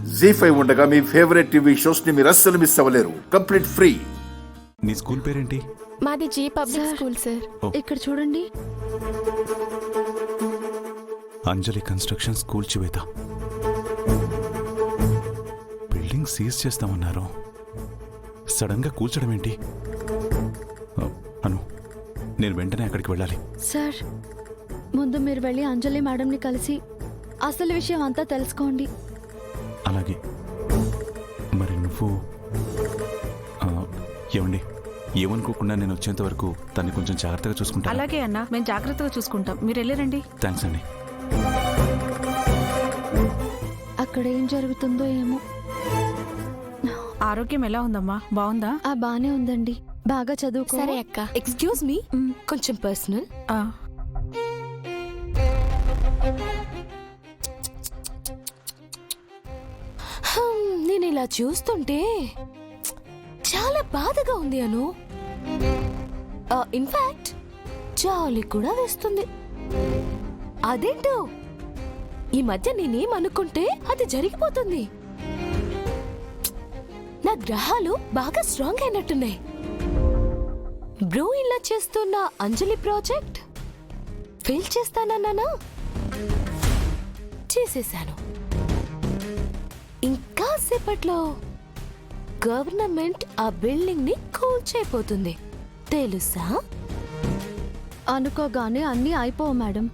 జీ5 ఉండగా మీ favourite TV shows ని మీరు అస్సలు మిస్ అవ్వలేరు. Complete free. నీ స్కూల్ పేరేంటి? మాది జీ పబ్లిక్ స్కూల్ సార్. ఇక్కడ చూడండి. అంజలి కన్స్ట్రక్షన్ స్కూల్ చివేత. బిల్డింగ్ సీజ్ చేస్తామన్నారు, సడన్ గా కూల్చడం ఏంటి? అను, నేను వెంటనే అక్కడికి వెళ్ళాలి. సార్, ముందు మీరు వెళ్ళి అంజలి మేడంని కలిసి అసలు విషయం అంతా తెలుసుకోండి. అలాగే. మరి నువ్వు ఏమండి, ఏమనుకోకుండా నేను వచ్చేంత వరకు తన్ని కొంచెం జాగ్రత్తగా చూసుకుంటా. అలాగే అన్న, మేము జాగ్రత్తగా చూసుకుంటాం. మీరు వెళ్ళరండి. థ్యాంక్స్ అండి. అక్కడ ఏం జరుగుతుందో ఏమో. ఆరోగ్యం ఎలా ఉందమ్మా? బాగుందా? బానే ఉందండి. బాగా చదువుకో. సరే అక్క. ఎక్స్క్యూజ్ మీ, కొంచెం పర్సనల్. నేను ఇలా చూస్తుంటే చాలా బాధగా ఉంది అను. ఇన్ఫాక్ట్ జాలి కూడా వేస్తుంది. అదేంటో ఈ మధ్య నేనేం అనుకుంటే అది జరిగిపోతుంది. నా గ్రహాలు బాగా స్ట్రాంగ్ అయినట్టున్నాయి. బ్రో ఇలా చేస్తున్న అంజలి ప్రాజెక్ట్ ఫెయిల్ చేస్తానన్నానా? చేసేశాను. ఇంకా సేపట్లో గవర్నమెంట్ ఆ బిల్డింగ్ ని కూల్చైపోతుంది తెలుసా? అనుకోగానే అన్నీ అయిపోవు మేడం.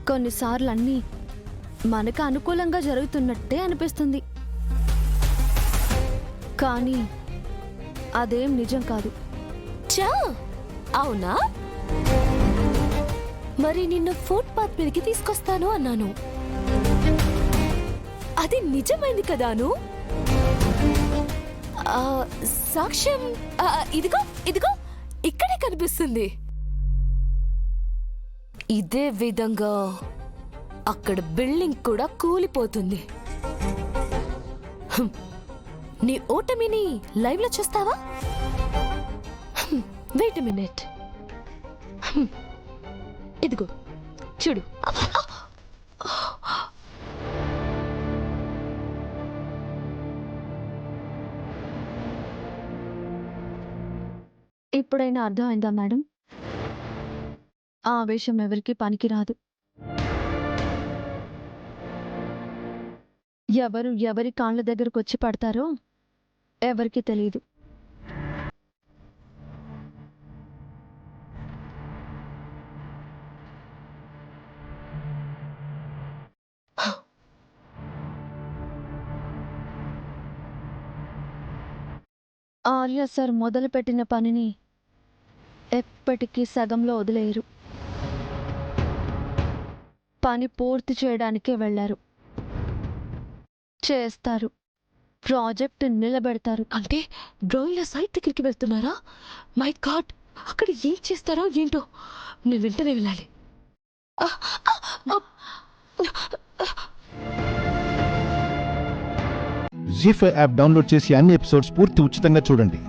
కొన్నిసార్లు అన్నీ మనకు అనుకూలంగా జరుగుతున్నట్టే అనిపిస్తుంది, కానీ అదేం నిజం కాదు. చా అవునా? మరి నిన్ను ఫుట్పాత్ మీదకి తీసుకొస్తాను అన్నాను. అది నిజమైంది కదాను. సాక్ష్యం ఇదిగో ఇదిగో ఇక్కడే కనిపిస్తుంది. ఇదే విధంగా అక్కడ బిల్డింగ్ కూడా కూలిపోతుంది. నీ ఓటమిని లైవ్ లో చూస్తావా? Wait a minute. ఇదిగో చూడు. ఇప్పుడైనా అర్థమైందా మేడం? ఆ విషయం ఎవరికి పనికిరాదు. ఎవరు ఎవరి కాళ్ళ దగ్గరకు వచ్చి పడతారో ఎవరికి తెలియదు. ఆర్య సార్ మొదలుపెట్టిన పనిని ఎప్పటికీ సగంలో వదిలేయరు. పని పూర్తి చేయడానికే వెళ్ళారు. చేస్తారు. ప్రాజెక్ట్ నిలబెడతారు. అంటే బ్రోయిల సైట్ దగ్గరికి వెళ్తున్నారా? మై గాడ్, అక్కడ ఏం చేస్తారో ఏంటో. నేను వెంటనే వెళ్ళాలి. జీ5 యాప్ డౌన్లోడ్ చేసి అన్ని ఎపిసోడ్స్ పూర్తి ఉచితంగా చూడండి.